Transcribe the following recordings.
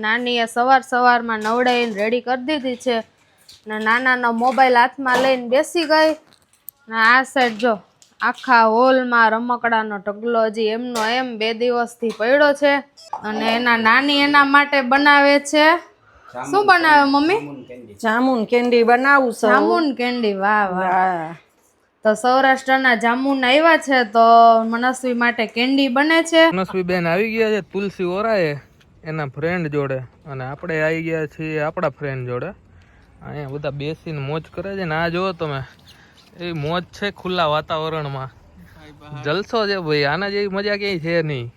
નાનીએ સવારમાં નવડાવીને રેડી કરી દીધી છે ને નાનાનો મોબાઈલ હાથમાં લઈને બેસી ગઈ ને આ સાઈડ જો આખા હોલમાં રમકડાનો ઢગલો હજી એમનો એમ 2 દિવસથી પડ્યો છે અને એના નાની એના માટે બનાવે છે. શું બનાવે મમ્મી? જામુન કેન્ડી બનાવું છું. જામુન કેન્ડી, વાહ વાહ. તો સૌરાષ્ટ્રના જામુન આવ્યા છે તો મનસ્વી માટે કેન્ડી બને છે. મનસ્વી બેન આવી ગયા છે તુલસી ઓરાએ એના ફ્રેન્ડ જોડે અને આપણે આવી ગયા છીએ આપણા ફ્રેન્ડ જોડે. અહીંયા બધા બેસીને મોજ કરે છે ને આ જુઓ તમે એ મોજ છે ખુલ્લા વાતાવરણમાં. જલસો છે ભાઈ, આના જેવી મજા ક્યાંય છે નહીં.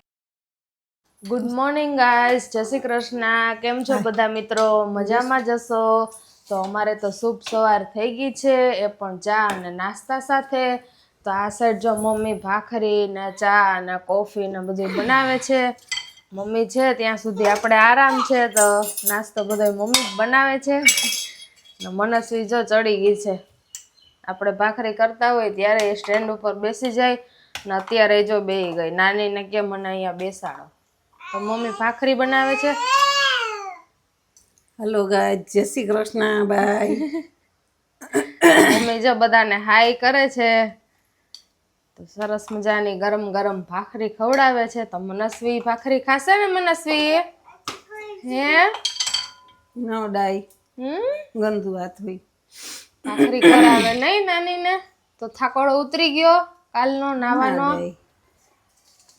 ગુડ મોર્નિંગ ગાઈસ, જય શ્રી કૃષ્ણ. કેમ છો બધા મિત્રો? મજામાં જશો? તો અમારે તો શુભ સવાર થઈ ગઈ છે, એ પણ ચા અને નાસ્તા સાથે. તો આ સાઈડ જો મમ્મી ભાખરી ને ચા ને કોફી ને બધું બનાવે છે. મમ્મી છે ત્યાં સુધી આપણે આરામ છે, તો નાસ્તો બધો મમ્મી જ બનાવે છે ને મનસ્વી જો ચડી ગઈ છે. આપણે ભાખરી કરતા હોય ત્યારે એ સ્ટેન્ડ ઉપર બેસી જાય ને અત્યારે જો બેસી ગઈ. નાનીને કે મને અહીંયા બેસાડો, તો મમ્મી ભાખરી બનાવે છે. હેલો ગાઈસ, જય શ્રી કૃષ્ણ. બાય. મમ્મી જો બધાને હાય કરે છે. તો સરસ મજાની ગરમ ગરમ ભાખરી ખવડાવે છે. તો મનસ્વી ભાખરી ખાશે ને? મનસ્વી હે નો ડાય ગંદુ હાથ હોય. ભાખરી કરાવે નહીં નાનીને તો થાકોડો ઉતરી ગયો કાલનો નાવાનો.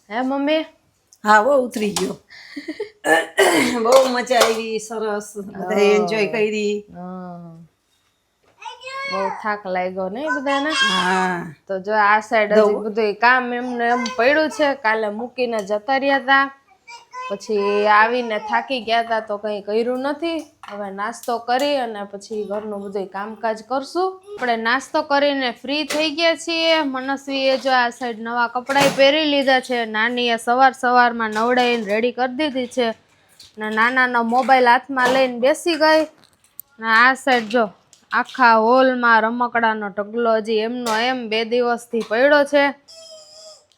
હે મમ્મી? હા, બહુ ઉતરી ગયો. બહુ મજા આવી, સરસ બધા એન્જોય કરી. બહુ થાક લાગ્યો નહીં બધાને? હા. તો જો આ સાઈડ હજી બધું કામ એમને એમ પડ્યું છે. કાલે મૂકીને જતા રહ્યા હતા, પછી આવીને થાકી ગયા હતા તો કંઈ કર્યું નથી. હવે નાસ્તો કરી અને પછી ઘરનું બધું કામકાજ કરશું. આપણે નાસ્તો કરીને ફ્રી થઈ ગયા છીએ. મનસ્વીએ જો આ સાઈડ નવા કપડાં પહેરી લીધા છે. નાનીએ સવારમાં નવડાવીને રેડી કરી દીધી છે ને નાનાનો મોબાઈલ હાથમાં લઈને બેસી ગઈ ને આ સાઈડ જો આખા હોલમાં રમકડાનો ઢગલો હજી એમનો એમ 2 દિવસથી પડ્યો છે.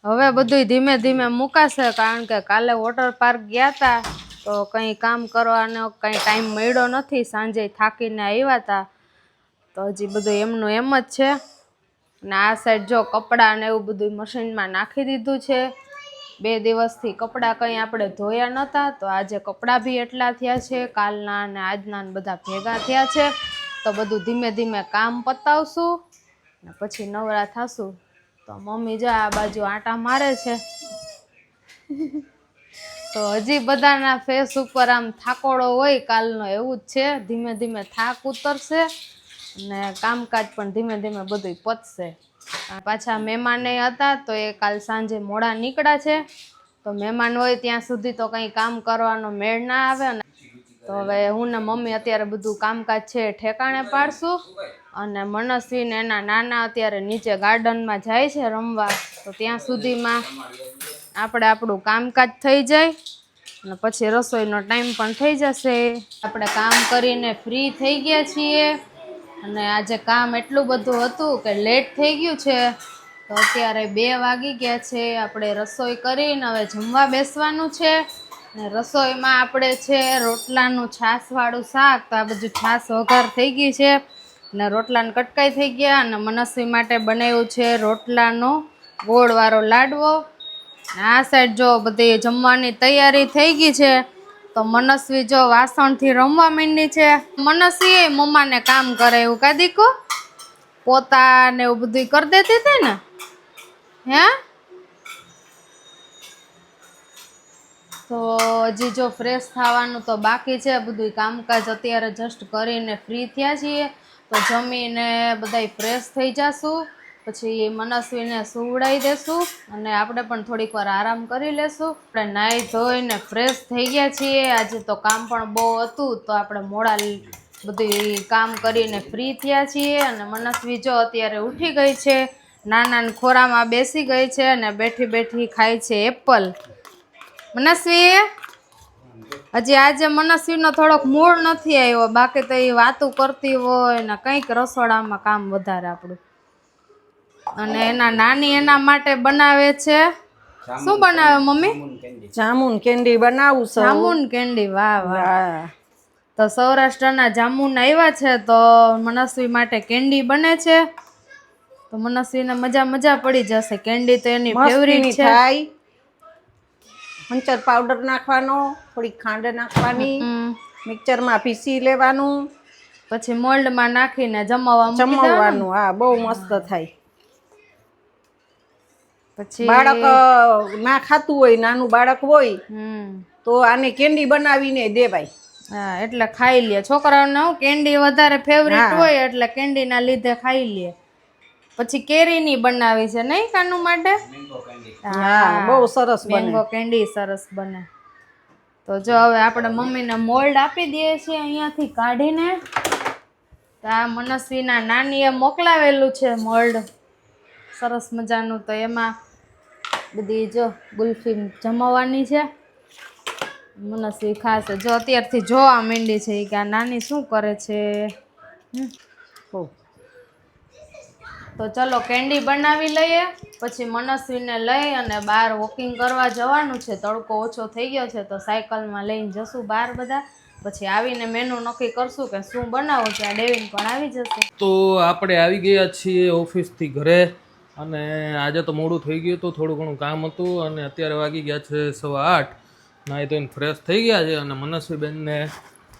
હવે બધું ધીમે ધીમે મુકાશે, કારણ કે કાલે વોટર પાર્ક ગયા હતા તો કંઈ કામ કરવાનો કંઈ ટાઈમ મળ્યો નથી. સાંજે થાકીને આવ્યા હતા તો હજી બધું એમનું એમ જ છે. ને આ સાઈડ જો કપડાં ને એવું બધું મશીનમાં નાખી દીધું છે. 2 દિવસથી કપડાં કંઈ આપણે ધોયા નહોતા તો આજે કપડાં બી એટલા થયા છે. કાલના અને આજના બધા ભેગા થયા છે. તો બધું ધીમે ધીમે કામ પતાવશું ને પછી નવરા થશું. તો મમ્મી જો આ બાજુ આટા મારે છે. તો હજી બધાના ફેસ ઉપર આમ થાકોડો હોય કાલનો, એવું જ છે. ધીમે ધીમે થાક ઉતરશે અને કામકાજ પણ ધીમે ધીમે બધું પતશે. પાછા મહેમાન હતા તો એ કાલ સાંજે મોડા નીકળ્યા છે. તો મહેમાન હોય ત્યાં સુધી તો કંઈ કામ કરવાનો મેળ ના આવે ને. તો હવે હું ને મમ્મી અત્યારે બધું કામકાજ છે ઠેકાણે પાડશું અને મનસ્વી ને એના નાના અત્યારે નીચે ગાર્ડનમાં જાય છે રમવા. તો ત્યાં સુધીમાં આપણે આપણું કામકાજ થઈ જાય અને પછી રસોઈનો ટાઈમ પણ થઈ જશે. આપણે કામ કરીને ફ્રી થઈ ગયા છીએ અને આજે કામ એટલું બધું હતું કે લેટ થઈ ગયું છે. તો અત્યારે 2 વાગી ગયા છે. આપણે રસોઈ કરીને હવે જમવા બેસવાનું છે ને રસોઈમાં આપણે છે રોટલાનું છાશવાળું શાક. તો આ બધું છાશ વઘાર થઈ ગઈ છે ને રોટલાને કટકાઈ થઈ ગયા અને મનસ્વી માટે બનાવ્યું છે રોટલાનો ગોળવાળો લાડવો. આ સાઈડ જો બધી જમવાની તૈયારી થઈ ગઈ છે. તો મનસ્વી જો વાસણથી રમવા માંડી છે. મનસ્વી મમ્માને કામ કરે એવું કા દીકો? પોતા ને એવું બધું કરી દેતી હતી ને? હે? તો હજી જો ફ્રેશ થવાનું તો બાકી છે. બધું કામકાજ અત્યારે જસ્ટ કરીને ફ્રી થયા છીએ. તો જમીને બધાય ફ્રેશ થઈ જશું, પછી મનસ્વીને સુવડાવી દેશું અને આપણે પણ થોડીક વાર આરામ કરી લેશું. આપણે નાહી ધોઈને ફ્રેશ થઈ ગયા છીએ. આજે તો કામ પણ બહુ હતું તો આપણે મોડા બધું કામ કરીને ફ્રી થયા છીએ અને મનસ્વી જો અત્યારે ઉઠી ગઈ છે, નાનાને ખોરામાં બેસી ગઈ છે અને બેઠી બેઠી ખાય છે એપલ. મનસ્વી હજી આજે મનસ્વીનો થોડોક મૂડ નથી આવ્યો, બાકી તો એ વાતું કરતી હોય ને કંઈક રસોડામાં કામ વધારે આપણું. અને એના નાની એના માટે બનાવે છે શું બનાવે મમ્મી? જામુન કેન્ડી બનાવું છું. જામુન કેન્ડી, વાહ વાહ. હા. તો સૌરાષ્ટ્રના જામુન આવ્યા છે તો મનસ્વી માટે કેન્ડી બને છે. તો મનસ્વીને મજા પડી જશે. કેન્ડી તો એની ફેવરિટ મસ્તીની છે. થાય. હંચર પાવડર નાખવાનો, થોડી ખાંડ નાખવાની, મિક્સરમાં પીસી લેવાનું, પછી મોલ્ડમાં નાખીને જમાવા મૂકી દેવાનું. જમવાનું. હા, બહુ મસ્ત થાય. પછી બાળક ના ખાતું હોય, નાનું બાળક હોય હમ તો આને કેન્ડી બનાવીને દેવાય. હા, એટલે ખાઈ લે. છોકરાઓને હું કેન્ડી વધારે ફેવરિટ હા. હોય એટલે કેન્ડીના લીધે ખાઈ લે. પછી કેરીની બનાવી છે નહીં કાનુ માટે? હા, બહુ સરસ બને. મેંગો કેન્ડી સરસ બને. તો જો હવે આપણે મમ્મીને મોલ્ડ આપી દઈએ છીએ અહીંયાથી કાઢીને. તો આ મનસ્વીના નાનીએ મોકલાવેલું છે મોલ્ડ સરસ મજાનું. તો એમાં બધી જો ગુલ્ફી જમાવવાની છે. મનસ્વી ખાશે. જો અત્યારથી જોવા માંડી છે કે આ નાની શું કરે છે. હો. તો ચલો કેન્ડી બનાવી લઈએ. પછી મનસ્વીને લઈ અને બહાર વોકિંગ કરવા જવાનું છે. તડકો ઓછો થઈ ગયો છે તો સાયકલમાં લઈને જશું બહાર બધા. પછી આવીને મેનુ નક્કી કરશું કે શું બનાવું. ત્યાં ડેવિન પણ આવી જશે. તો આપણે આવી ગયા છીએ ઓફિસથી ઘરે, અને આજે તો મોડું થઈ ગયું હતું, થોડું ઘણું કામ હતું, અને અત્યારે વાગી ગયા છે 8:15. નાહી ધોઈને ફ્રેશ થઈ ગયા છે અને મનસ્વીબેનને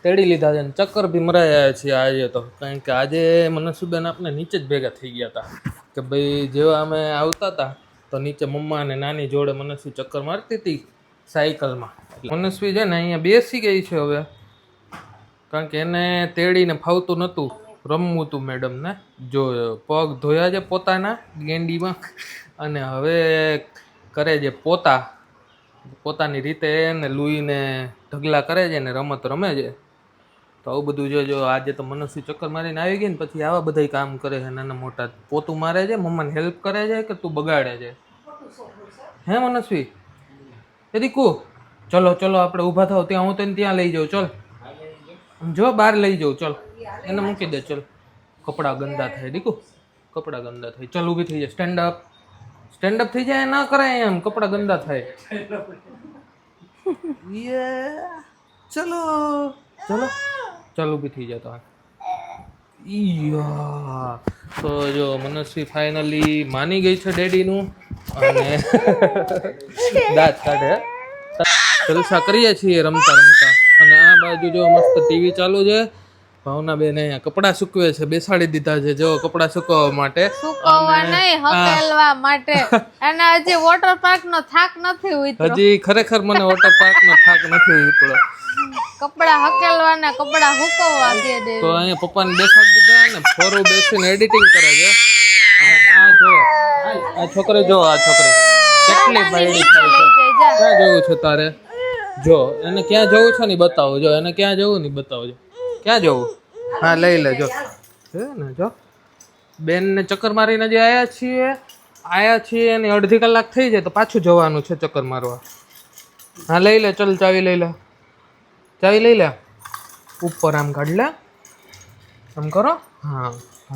તેડી લીધા છે. અને ચક્કર બી મરાયા છે આજે તો, કારણ કે આજે મનસ્વીબેન આપણે નીચે જ ભેગા થઈ ગયા હતા કે ભાઈ જેવા અમે આવતા હતા તો નીચે મમ્મા અને નાની જોડે મનસ્વી ચક્કર મારતી હતી સાયકલમાં. મનસ્વી છે ને અહીંયા બેસી ગઈ છે હવે, કારણ કે એને તેડીને ફાવતું નહોતું, રમવું હતું મેડમને. જો પગ ધોયા છે પોતાના ગેંડીમાં, અને હવે કરે છે પોતાની રીતે ને લૂઈને ઢગલા કરે છે ને રમત રમે છે. તો આવું બધું જો આજે તો મનસ્વી ચક્કર મારીને આવી ગઈ ને પછી આવા બધા કામ કરે છે નાના મોટા. પોતું મારે છે, મમ્માને હેલ્પ કરે છે કે તું બગાડે છે? હે મનસ્વી? એ દીકુ ચલો આપણે ઊભા થાવ, ત્યાં હું તને ત્યાં લઈ જાઉં. ચલ જો બહાર લઈ જાઉં, ચલ એને મૂકી દે. ચલ કપડાં ગંદા થાય દીકુ, કપડાં ગંદા થાય. ચલ ઊભી થઈ જાય. સ્ટેન્ડ અપ થઈ જાય. ના કરાય એમ, કપડાં ગંદા થાય. ચલો ચાલ ઊભી થઈ જાય. તો જો મનસ્વી ફાઇનલી માની ગઈ છે ડેડીનું, અને દાંત કાઢે. જલસા કરીએ છીએ રમતા. અને આ બાજુ જો મસ્ત ટીવી ચાલુ છે. ભાવનાબેન અહીંયા કપડાં સૂકવે છે, બેસાડી દીધા છે જો કપડાં સુકવવા માટે. સુકવવા નહીં, હકેલવા માટે. અને હજી વોટર પાર્ક નો થાક નથી ઉતર્યો. હજી ખરેખર મને વોટર પાર્ક નો થાક નથી ઉતર્યો. કપડા હકેલવા ને કપડા હુકવવા દે દે. તો અહીંયા પપ્પાને બેસાડી દીધા ને ફોરું બેસીને એડિટિંગ કરે છે. અને આ છોકરી કેટલી બાયડી થાય છે. ક્યાં જવું છે તારે? જો એને ક્યાં જવું છે ને બતાવો. જો એને ક્યાં જવું ને બતાવજો. ક્યાં જવું? હા લઈ લેજો. છે ને જો બેનને ચક્કર મારીને જે આયા છીએ એની અડધી કલાક થઈ જાય તો પાછું જવાનું છે ચક્કર મારવા. હા લઈ લે, ચલ ચાવી લઈ લે. ઉપર આમ કાઢ લે, આમ કરો. હા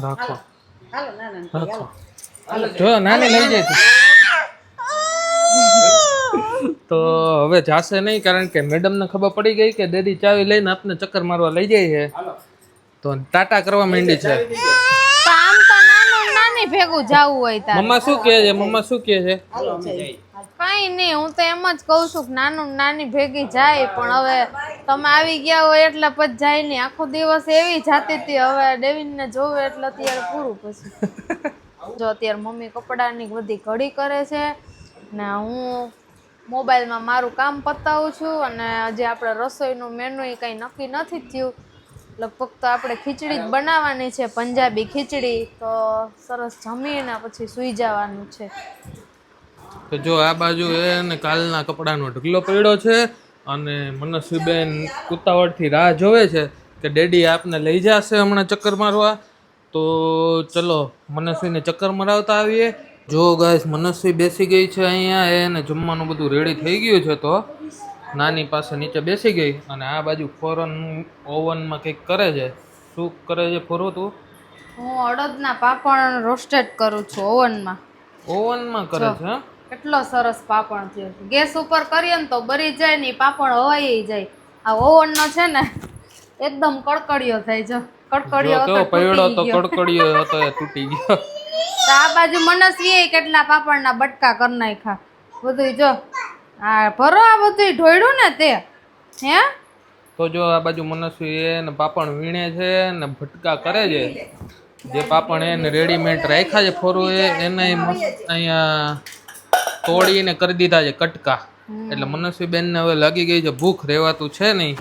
રાખો. જો નાની લઈ જાય તો હવે જાશે નહીં, કારણ કે મેડમને ખબર પડી ગઈ કે દેદી ચાવી લઈને આપને ચક્કર મારવા લઈ જાય છે. તો ટાટા કરવા માંડી છે. આમ તો નાની ભેગું જાવું હોય તારે. મમ્મા શું કહે છે? કઈ નહીં, હું તો એમ જ કઉ છું કે નાની ભેગી જાય, પણ હવે તમે આવી ગયા હોય એટલે પછી જાય નહીં. આખો દિવસ એવી જાતી હતી, હવે ડેવિન ને જોવે એટલે અત્યારે પૂરું. પછી જો અત્યારે મમ્મી કપડાની બધી ઘડી કરે છે ને હું મોબાઈલમાં મારું કામ પતાવું છું. અને હજી આપણે રસોઈનું મેનુ કંઈ નક્કી નથી થયું. લગભગ તો આપણે ખીચડી જ બનાવવાની છે, પંજાબી ખીચડી. તો સરસ જમીને પછી સૂઈ જવાનું છે. તો જો આ બાજુ એને કાલના કપડાનો ઢગલો પડ્યો છે, અને મનસ્વીબેન ઉતાવળથી રાહ જોવે છે કે ડેડી આપને લઈ જશે હમણાં ચક્કર મારવા. તો ચલો મનસ્વીને ચક્કર મરાવતા આવીએ. જો ગાઈસ મનસ્વી બેસી ગઈ છે અહીંયા, એને જમવાનું બધું રેડી થઈ ગયું છે. તો નાની પાસે નીચે બેસી ગઈ, અને આ બાજુ ફોરન ઓવનમાં કંઈક કરે છે. શું કરે છે ફોરો તું? હું અડદના પાપડ રોસ્ટેડ કરું છું ઓવનમાં. ઓવનમાં કરે છે? કેટલો સરસ પાપણ થયો. ગેસ ઉપર કરીએ ને તો બરી જાય ને ઈ પાપણ હવાઈ જાય. આ ઓવન નો છે ને એકદમ કડકડિયો થાય. જો કડકડિયો હતો પૈડો તો તૂટી ગયો. કડકડિયો હતો એ તૂટી ગયો. તો આ બાજુ મનસ્વીએ કેટલા પાપડના બટકા કરી નાખ્યા. બધું જો આ ભરો આ બધું ઢોળ્યું ને તે હે. તો જો આ બાજુ મનસ્વી એને પાપણ વીણે છે ને ભટકા કરે છે. જે પાપણ એને રેડીમેડ રાખ્યા છે ફોરું એને મસ્ત અહીંયા તોડીને કરી દીધા છે કટકા. એટલે મનસ્વી બેન ને હવે લાગી ગઈ છે ભૂખ, રહેવાતું છે નહીં.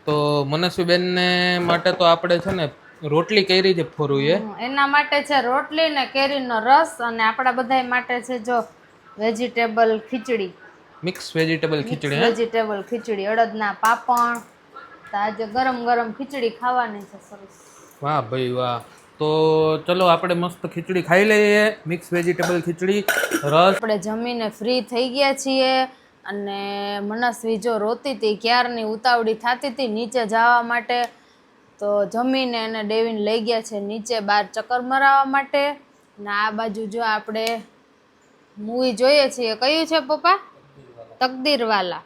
તો મનસ્વી બેન ને માટે તો આપણે છે ને રોટલી કરી છે ફોરું એના માટે છે રોટલી ને કેરીનો રસ, અને આપણા બધા માટે છે જો વેજીટેબલ ખીચડી, મિક્સ વેજીટેબલ ખીચડી. વેજીટેબલ ખીચડી, અડદના પાપણ. તો આજે ગરમ ગરમ ખીચડી ખાવાની છે સરસ. વાહ ભાઈ વાહ. તો ચલો આપણે મસ્ત ખીચડી ખાઈ લઈએ, મિક્સ વેજીટેબલ ખીચડી રસ. આપણે જમીને ફ્રી થઈ ગયા છીએ, અને મનસ્વી જો રોતી હતી, ક્યારની ઉતાવળી થતી હતી નીચે જવા માટે. તો જમીને એને ડેવીને લઈ ગયા છે નીચે બહાર ચક્કર મરાવવા માટે. ને આ બાજુ જો આપણે મૂવી જોઈએ છીએ. કયું છે પપ્પા? તકદીરવાલા.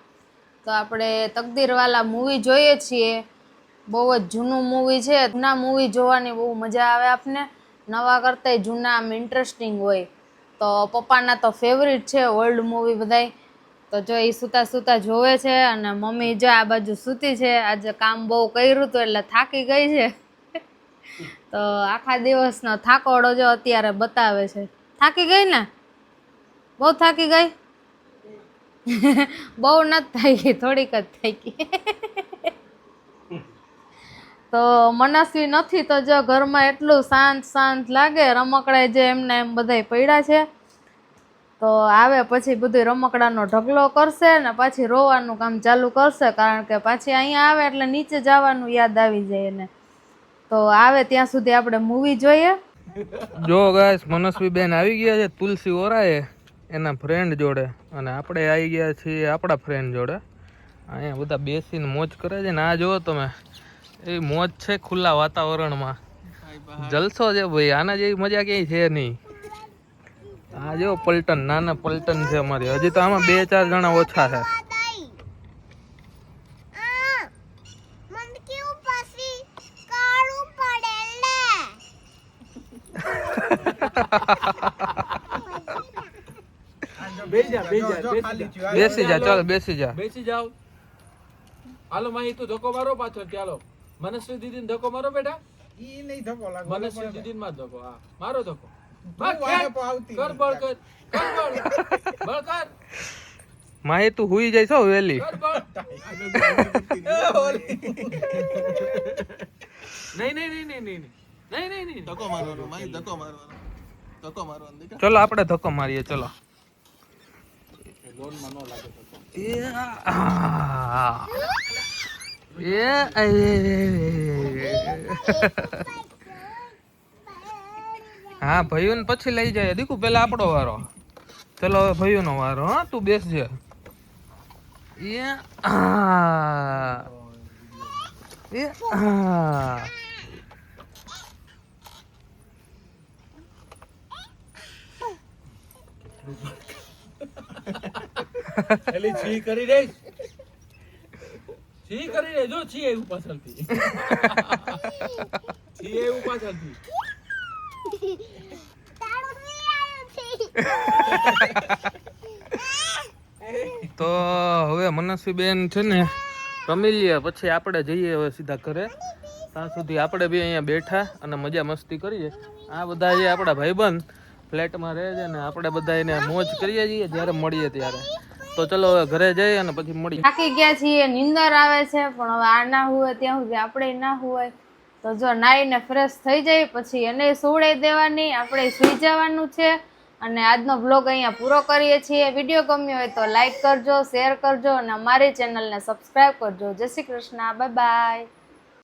તો આપણે તકદીરવાલા મૂવી જોઈએ છીએ. બહુ જ જૂનું મૂવી છે. જૂના મૂવી જોવાની બહુ મજા આવે આપને, નવા કરતાંય જૂના આમ ઇન્ટરેસ્ટિંગ હોય. તો પપ્પાના તો ફેવરિટ છે ઓલ્ડ મૂવી બધાય. તો જો એ સૂતા સૂતા જોવે છે, અને મમ્મી જો આ બાજુ સૂતી છે. આજે કામ બહુ કર્યું હતું એટલે થાકી ગઈ છે. તો આખા દિવસનો થાકોડો જો અત્યારે બતાવે છે. થાકી ગઈ ને? બહુ થાકી ગઈ? બહુ નથી થાકી, થોડીક જ થાકી. તો મનસ્વી નથી તો જો ઘરમાં એટલું શાંત શાંત લાગે. રમકડા જે એમને એમ બધાય પડ્યા છે. તો આવે પછી બધું રમકડાનો ઢગલો કરશે ને પાછી રોવાનું કામ ચાલુ કરશે, કારણ કે પાછી અહીંયા આવે એટલે નીચે જવાનું યાદ આવી જાય એને. તો આવે ત્યાં સુધી આપણે મૂવી જોઈએ. જો ગાઈસ મનસ્વી બેન આવી ગયા છે તુલસી ઓરાએ એના ફ્રેન્ડ જોડે, અને આપણે આવી ગયા છીએ આપણા ફ્રેન્ડ જોડે. અહીંયા બધા બેસીને મોજ કરે છે ને આ જુઓ તમે, એ મોજ છે ખુલ્લા વાતાવરણમાં. જલસો છે ભાઈ, આના જેવી મજા ક્યાંય છે નહીં. આ જો પલટન, નાના પલટન છે અમારી. હજી તો આમાં 2-4 જણા ઓછા છે. બેસી જા, ચાલો બેસી જા. બેસી જાઓ. હાલો માહી તું ધક્કો મારો પાછળ. ચાલો મનસ્વી દીદી ધક્કો મારો બેટા. ઈ નહીં ધક્કો લાગે. મનસ્વી દીદી માં ધક્કો. હા મારો ધક્કો. કર બળ કર. બળ કર. માહી તું હુઈ જાય છો વેલી. કર બળ. નહીં. ધક્કો મારવાનો માઈ, ધક્કો મારવાનો. ધક્કો મારવાનો દીકરા. ચલો આપણે ધક્કો મારીએ. ચલો હા ભાઈઓ ને પછી લઈ જાય દીકુ, પેલા આપણો વારો. ચલો હવે ભાઈઓ નો વારો. હા તું બેસજે. એલી છી કરી દે. છી કરી દે. જો છી એવું પાછળથી. છી એવું પાછળથી. તો હવે મનસ્વી બેન છે ને રમી લઈએ, પછી આપણે જઈએ હવે સીધા ઘરે. ત્યાં સુધી આપણે બી અહીંયા બેઠા અને મજા મસ્તી કરીએ. આ બધા જે આપણા ભાઈબંધ ફ્લેટમાં રહે છે ને આપણે બધા એને મોજ કરીએ છીએ જ્યારે મળીએ ત્યારે. તો ચલો હવે ઘરે જઈએ અને પછી મળીએ. થાકી ગયા છીએ, નીંદર આવે છે, પણ હવે આ ના હોય ત્યાં સુધી આપણે ના હોય. તો જો નાઈને ફ્રેશ થઈ જાય પછી એને સુવડાવી દેવાની, આપણે સુઈ જવાનું છે. અને આજનો બ્લોગ અહીંયા પૂરો કરીએ છીએ. વિડીયો ગમ્યો હોય તો લાઈક કરજો, શેર કરજો, અને અમારી ચેનલને સબસ્ક્રાઈબ કરજો. જય શ્રી કૃષ્ણ, બાય બાય.